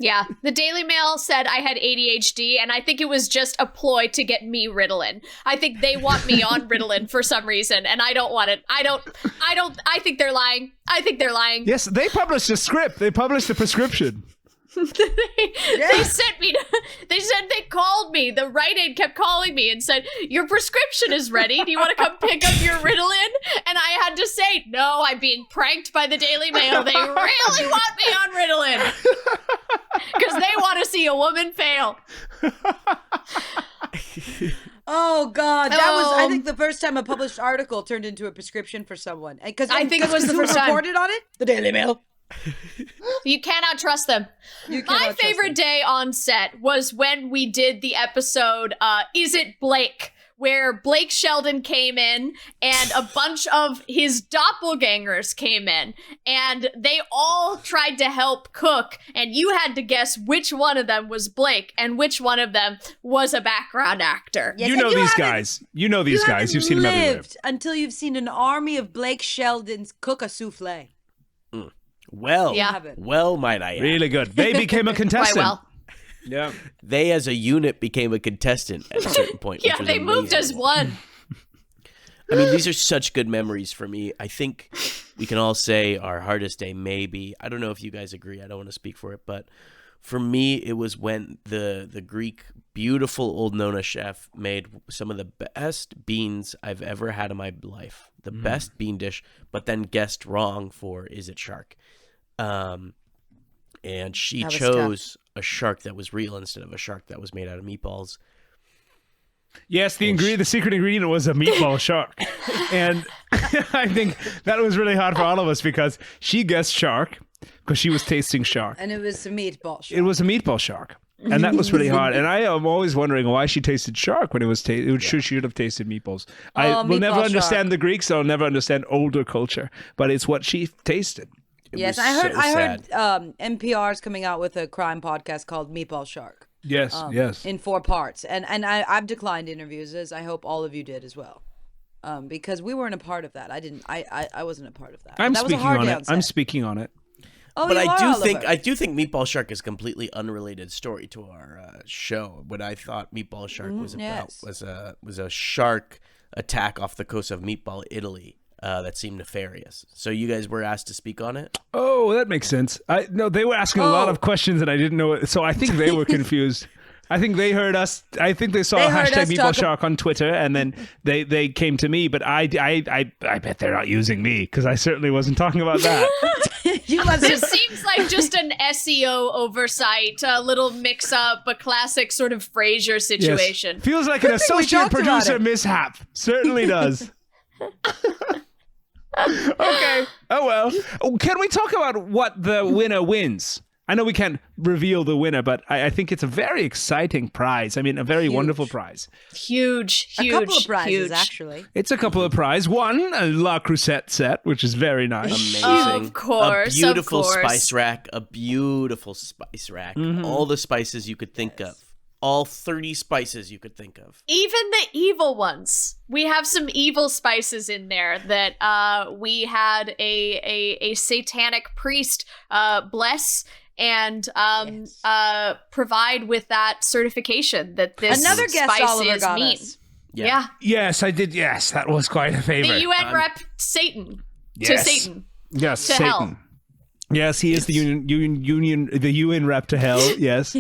Yeah, the Daily Mail said I had ADHD, and I think it was just a ploy to get me Ritalin. I think they want me on Ritalin for some reason, and I don't want it. I think they're lying. I think they're lying. Yes, they published a script. They published a prescription. They sent me they said they called me. The Rite Aid kept calling me and said, your prescription is ready. Do you want to come pick up your Ritalin? And I had to say, no, I'm being pranked by the Daily Mail. They really want me on Ritalin. Because they want to see a woman fail. Oh, God. That was, I think, the first time a published article turned into a prescription for someone. Because I think it was the who first time. reported on it? The Daily Mail. You cannot trust them. You My cannot trust favorite them. day on set was when we did the episode, Is It Blake? Where Blake Sheldon came in and a bunch of his doppelgangers came in and they all tried to help cook, and you had to guess which one of them was Blake and which one of them was a background actor. Yes, You and know these haven't- guys. You know these guys. haven't You've seen them everywhere. lived until you've seen an army of Blake Sheldons cook a souffle. Well, Yeah. well, might I add. Really good. They became a Quite contestant. well. Yeah. They, as a unit, became a contestant at a certain point. Yeah, which was they moved as amazing. one. I mean, these are such good memories for me. I think we can all say our hardest day maybe. I don't know if you guys agree. I don't want to speak for it, but for me, it was when the Greek, beautiful old Nona chef made some of the best beans I've ever had in my life. The best bean dish, but then guessed wrong for is it shark. And she That was chose a shark that was real instead of a shark that was made out of meatballs. Yes, the secret ingredient was a meatball shark. And I think that was really hard for all of us because she guessed shark because she was tasting shark. And it was a meatball show. It was a meatball shark. And that was really hard. And I am always wondering why she tasted shark when it was she should have tasted meatballs. I Oh, will never meatball understand shark. the Greeks. I'll never understand older culture. But it's what she tasted. It Yes, was I heard. so I sad. heard. NPR's coming out with a crime podcast called Meatball Shark. Yes, yes. In 4 parts, and I've declined interviews, as I hope all of you did as well, because we weren't a part of that. I wasn't a part of that. I'm That was a speaking hard on day it. I'm set. speaking on it. Oh, But you are, Oliver. I do think Meatball Shark is a completely unrelated story to our show. What I thought Meatball Shark was about yes. was a shark attack off the coast of Meatball, Italy. That seemed nefarious. So you guys were asked to speak on it. Oh, that makes sense. No, they were asking a lot Oh. of questions and I didn't know it. So I think they were confused. I think they heard us. I think they saw They heard hashtag us Meatball talk- Shark on Twitter, and then they came to me. But I bet they're not using me because I certainly wasn't talking about that. You must This have. seems like just an SEO oversight, a little mix-up, a classic sort of Frasier Yes. situation. Feels like an we associate talked about producer it. mishap. Certainly does. Okay. Oh well. Oh, can we talk about what the winner wins? I know we can't reveal the winner, but I think it's a very exciting prize. I mean, a very wonderful prize. Huge, A huge, couple of prizes, huge. actually. It's a couple of prizes. One, a La Crusette set, which is very nice. Amazing. Of course, A beautiful of course. spice rack. A beautiful spice rack. All the spices you could think of. All 30 spices you could think of. Even the evil ones. We have some evil spices in there that we had a satanic priest bless. and Yes. provide with that certification that this Another guest spice Oliver is got mean. us. Yeah. Yes, I did. Yes, that was quite a favorite. The UN rep Satan Yes. to Satan. Yes, to Satan. hell. Yes, he is the UN rep to hell. Yes.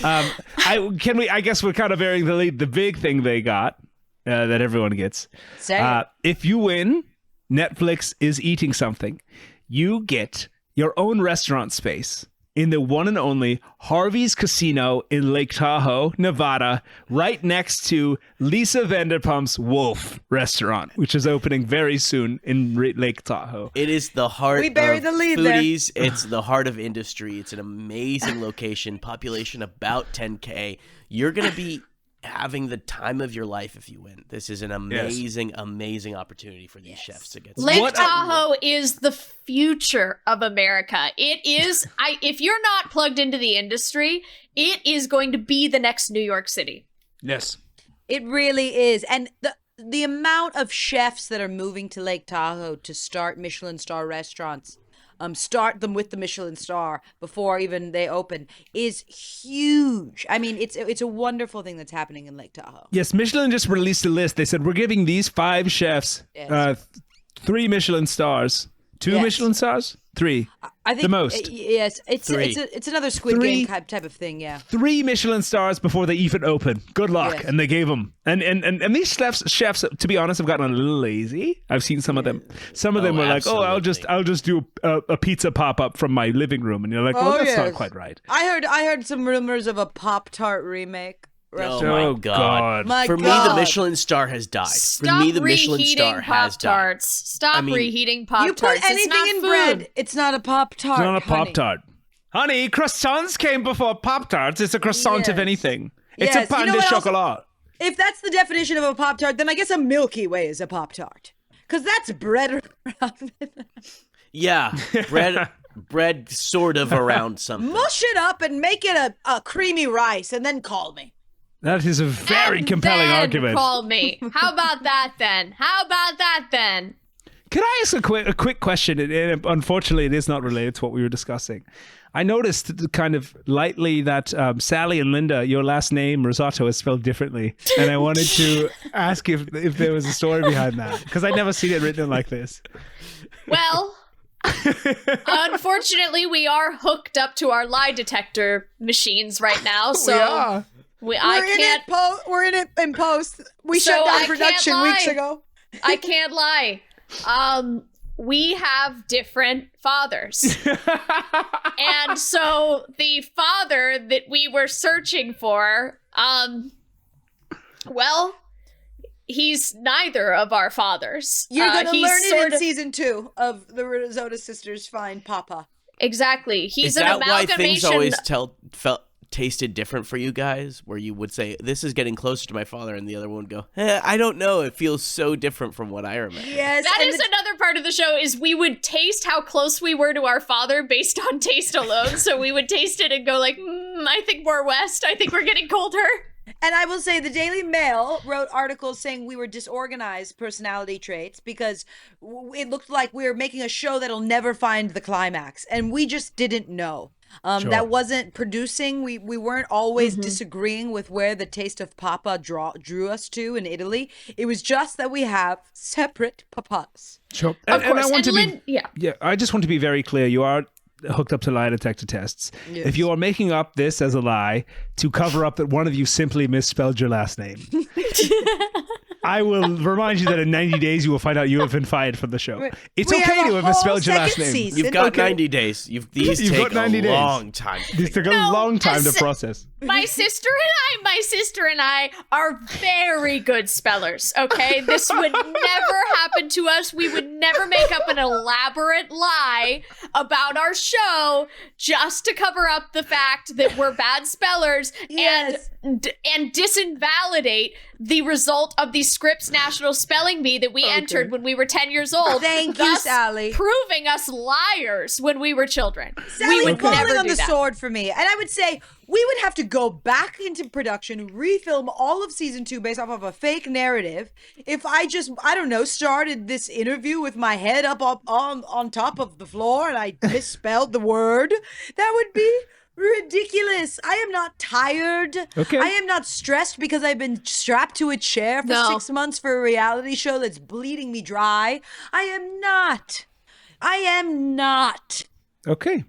I guess we're kind of bearing the lead. The big thing they got that everyone gets. Say it. If you win, Netflix is eating something. You get your own restaurant space in the one and only Harvey's Casino in Lake Tahoe, Nevada, right next to Lisa Vanderpump's Wolf restaurant, which is opening very soon in Lake Tahoe. It is the heart We buried of the lead there. foodies. It's the heart of industry. It's an amazing location, population about 10K. You're going to be having the time of your life if you win. This is an amazing, amazing opportunity for these chefs to get Lake What- Tahoe is the future of America. It is, if you're not plugged into the industry, it is going to be the next New York City. Yes. It really is. And the amount of chefs that are moving to Lake Tahoe to start Michelin star restaurants, start them with the Michelin star before even they open, is huge. I mean, it's a wonderful thing that's happening in Lake Tahoe. Yes, Michelin just released a list. They said, we're giving these 5 chefs Yes. 3 Michelin stars. 2 Yes. Michelin stars? 3. I think The most. Yes, it's 3. it's another Squid 3. Game type of thing. Yeah. 3 Michelin stars before they even open. Good luck. Yes. And they gave them. And these chefs, to be honest, have gotten a little lazy. I've seen some of them. Some of them were like, "Oh, I'll just do a pizza pop up from my living room," and you're like, "Well, that's not quite right." I heard some rumors of a Pop-Tart remake. Oh Restaurant. my God. My For me, God. the Michelin star has died. Stop For me, the Michelin reheating star has died. Pop-Tarts. Stop I mean, reheating You Pop-Tarts. put It's anything not in food. bread, it's not a Pop-Tart. It's not a honey. Pop Tart. Honey, croissants came before Pop Tarts. It's a croissant of Yes. anything. It's Yes. a pain You know de what else? chocolat. If that's the definition of a Pop-Tart, then I guess a Milky Way is a Pop-Tart. Because that's bread around it. Yeah, bread sort of around something. Mush it up and make it a creamy rice and then call me. That is a very And compelling then argument. Call me. How about that then? How about that then? Can I ask a quick question? And unfortunately, it is not related to what we were discussing. I noticed kind of lightly that Sally and Linda, your last name, Risoto, is spelled differently. And I wanted to ask if there was a story behind that. Because I'd never seen it written like this. Well, unfortunately, we are hooked up to our lie detector machines right now, so I can't. We're in it in post. We So shut I down can't production weeks lie. ago. I can't lie. We have different fathers. And so the father that we were searching for, well, he's neither of our fathers. You're gonna he's learn it sort in of- season 2 of the Risoto Sisters Find Papa. Exactly. He's Is an that why amalgamation. things always tasted different for you guys? Where you would say, "This is getting closer to my father," and the other one would go, "I don't know. It feels so different from what I remember." Yes, That and is another part of the show is we would taste how close we were to our father based on taste alone. So we would taste it and go like, I think we're west. I think we're getting colder. And I will say the Daily Mail wrote articles saying we were disorganized personality traits because it looked like we were making a show that'll never find the climax. And we just didn't know. That wasn't producing. We weren't always disagreeing with where the taste of Papa drew us to in Italy. It was just that we have separate papas. Sure. Of course. And I want to Lynn- be, I just want to be very clear. You are hooked up to lie detector tests. Yes. If you are making up this as a lie to cover up that one of you simply misspelled your last name, I will remind you that in 90 days you will find out you have been fired from the show. It's We okay have a to have whole misspelled your last second name. season. You've got Okay. 90 days. These You've take got 90 a days. long time. This took a No, long time to as- process. My sister and I are very good spellers, okay? This would never happen to us. We would never make up an elaborate lie about our show just to cover up the fact that we're bad spellers Yes. and disinvalidate the result of the Scripps National Spelling Bee that we entered when we were 10 years old. Thank you, thus Sally. Proving us liars when we were children. Sally we would falling never on do the that. sword for me. And I would say we would have to go back into production, refilm all of season 2 based off of a fake narrative. If I just, I don't know, started this interview with my head up on top of the floor and I misspelled the word, that would be ridiculous. I am not tired. Okay. I am not stressed because I've been strapped to a chair for No. 6 months for a reality show that's bleeding me dry. I am not. Okay.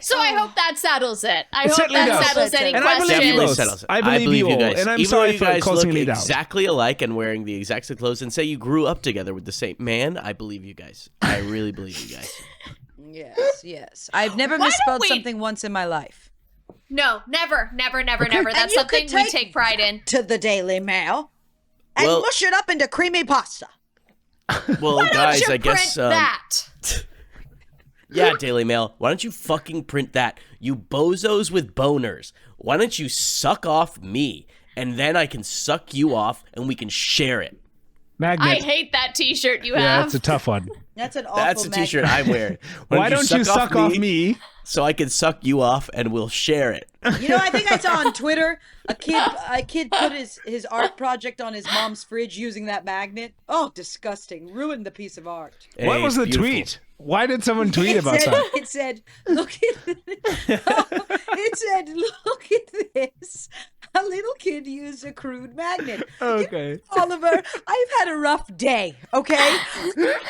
So I hope that settles it. I It hope certainly that does. settles any And I believe you questions. Definitely both. settles it. I believe you all, guys. and I'm Even sorry though you for guys causing look any doubt. exactly alike and wearing the exact same clothes, and say you grew up together with the same man. I believe you guys. I really believe you guys. Yes. I've never Why don't misspelled we- something once in my life. No, never. And That's you something could we take pride in. To the Daily Mail and Well- mush it up into creamy pasta. Well, Why guys, don't you I guess. print that? Yeah, Daily Mail. Why don't you fucking print that? You bozos with boners. Why don't you suck off me, and then I can suck you off, and we can share it. Magnet. I hate that T-shirt you yeah, have. it's a tough one. That's an awful That's a T-shirt I'm wearing. Why don't you suck off me? so I can suck you off, and we'll share it? You know, I think I saw on Twitter a kid put his art project on his mom's fridge using that magnet. Oh, disgusting. Ruined the piece of art. What Hey, was the beautiful. tweet? Why did someone tweet about that? It said, look at it said, look at this. A little kid used a crude magnet. Okay. Oliver, I've had a rough day, okay?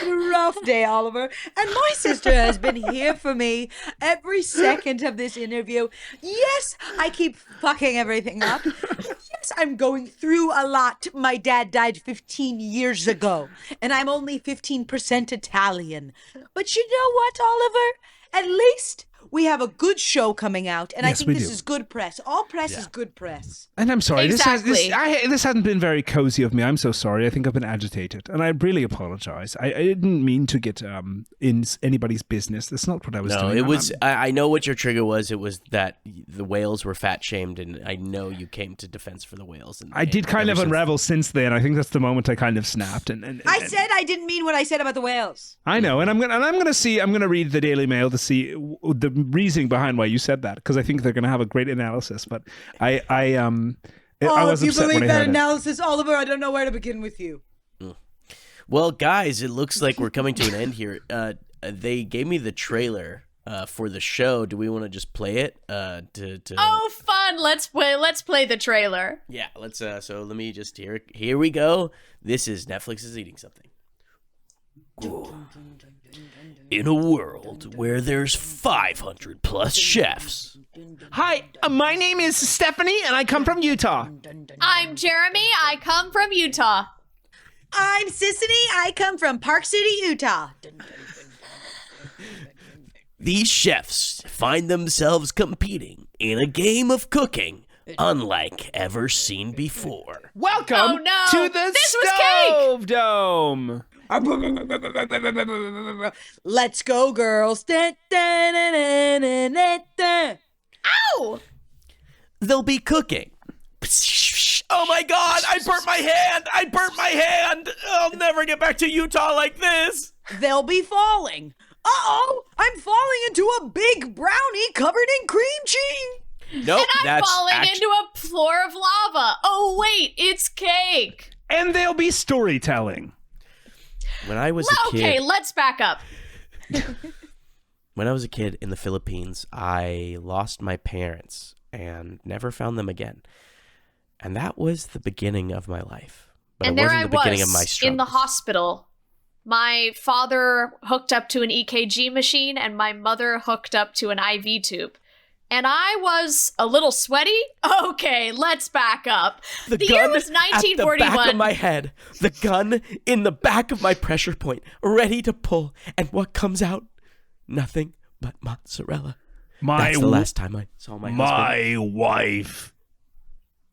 A rough day, Oliver. And my sister has been here for me every second of this interview. Yes, I keep fucking everything up. Yes, I'm going through a lot. My dad died 15 years ago, and I'm only 15% Italian. But you know what, Oliver? At least we have a good show coming out, and Yes, I think we this do. is good press. All press is good press. And I'm sorry. Exactly. This hasn't been very cozy of me. I'm so sorry. I think I've been agitated, and I really apologize. I didn't mean to get in anybody's business. That's not what I was No, doing. it was. I know what your trigger was. It was that the whales were fat shamed, and I know you came to defense for the whales. And I did kind ever of since- unravel since then. I think that's the moment I kind of snapped. And I said I didn't mean what I said about the whales. I know, and I'm gonna read the Daily Mail to see the reasoning behind why you said that, because I think they're gonna have a great analysis. But I was if you upset when believe I that heard it. analysis, Oliver, I don't know where to begin with you. Well, guys, it looks like we're coming to an end here. They gave me the trailer for the show. Do we want to just play it? Oh, fun! Let's play the trailer. Yeah, let's. So let me just here we go. This is Netflix is eating something. In a world where there's 500 plus chefs. Hi, my name is Stephanie, and I come from Utah. I'm Jeremy. I come from Utah. I'm Sissany. I come from Park City, Utah. These chefs find themselves competing in a game of cooking unlike ever seen before. Welcome Oh, no. to the This was cake. Stove Dome. Let's go, girls. Ow! They'll be cooking. Oh my god, I burnt my hand! I burnt my hand! I'll never get back to Utah like this! They'll be falling. Uh-oh, I'm falling into a big brownie covered in cream cheese. Nope, I'm that's falling act- into a floor of lava. Oh, wait, it's cake. And there'll be storytelling. When I was a Okay, kid, let's back up. when I was a kid in the Philippines, I lost my parents and never found them again. And that was the beginning of my life. But And it there wasn't I the beginning of my was struggles. in the hospital. My father hooked up to an EKG machine and my mother hooked up to an IV tube. And I was a little sweaty. Okay, let's back up. The year was at the back 1941. of my head, the gun in the back of my pressure point, ready to pull. And what comes out? Nothing but mozzarella. That's the last time I saw my husband. My wife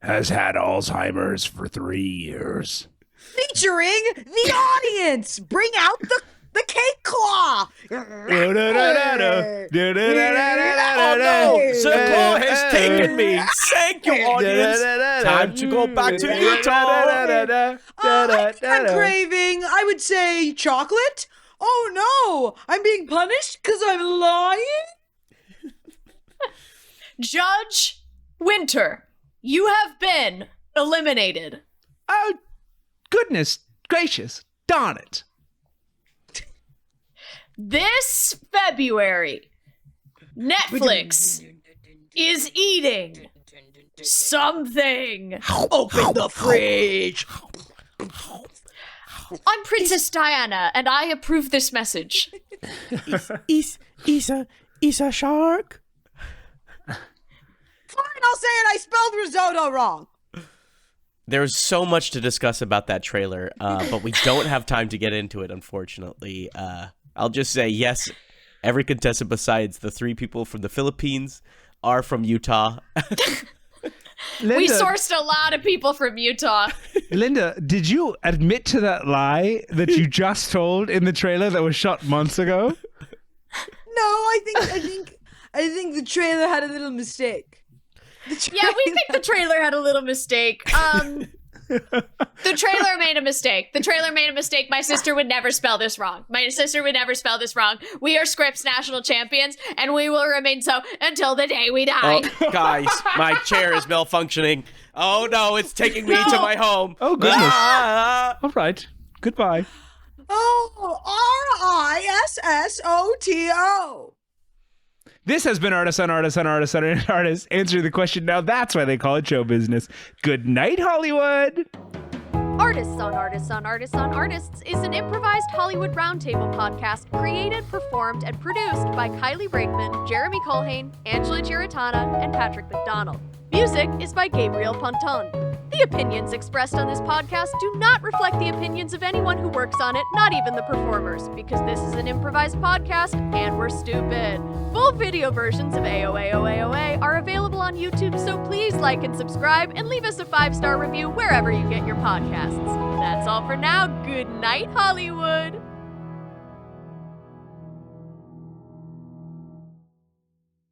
has had Alzheimer's for 3 years. Featuring the audience. Bring out the cake claw. Oh no, Sir Claw has taken me. Thank you, audience. Time to go back to Utah. I think I'm craving, I would say, chocolate. Oh no, I'm being punished because I'm lying? Judge Winter, you have been eliminated. Oh, goodness gracious. Darn it. This February, Netflix is eating something. Open the fridge. I'm Princess Diana, and I approve this message. Is a shark? Fine, I'll say it. I spelled risotto wrong. There's so much to discuss about that trailer, but we don't have time to get into it, unfortunately. I'll just say, yes, every contestant besides the 3 people from the Philippines are from Utah. Linda, We sourced a lot of people from Utah. Linda, did you admit to that lie that you just told in the trailer that was shot months ago? No, I think the trailer had a little mistake. Yeah, we think the trailer had a little mistake. The trailer made a mistake. My sister would never spell this wrong. We are Scripps national champions, and we will remain so until the day we die. Oh, guys, my chair is malfunctioning. Oh no, it's taking me to my home. Oh, goodness. Ah! All right. Goodbye. Oh, RISSOTO. This has been Artists on Artists on Artists on Artists answering the question. Now that's why they call it show business. Good night, Hollywood. Artists on Artists on Artists on Artists is an improvised Hollywood roundtable podcast created, performed, and produced by Kylie Brakeman, Jeremy Colhane, Angela Giratana, and Patrick McDonald. Music is by Gabriel Ponton. The opinions expressed on this podcast do not reflect the opinions of anyone who works on it, not even the performers, because this is an improvised podcast and we're stupid. Full video versions of AOA are available on YouTube, so please like and subscribe and leave us a 5-star review wherever you get your podcasts. That's all for now. Good night, Hollywood.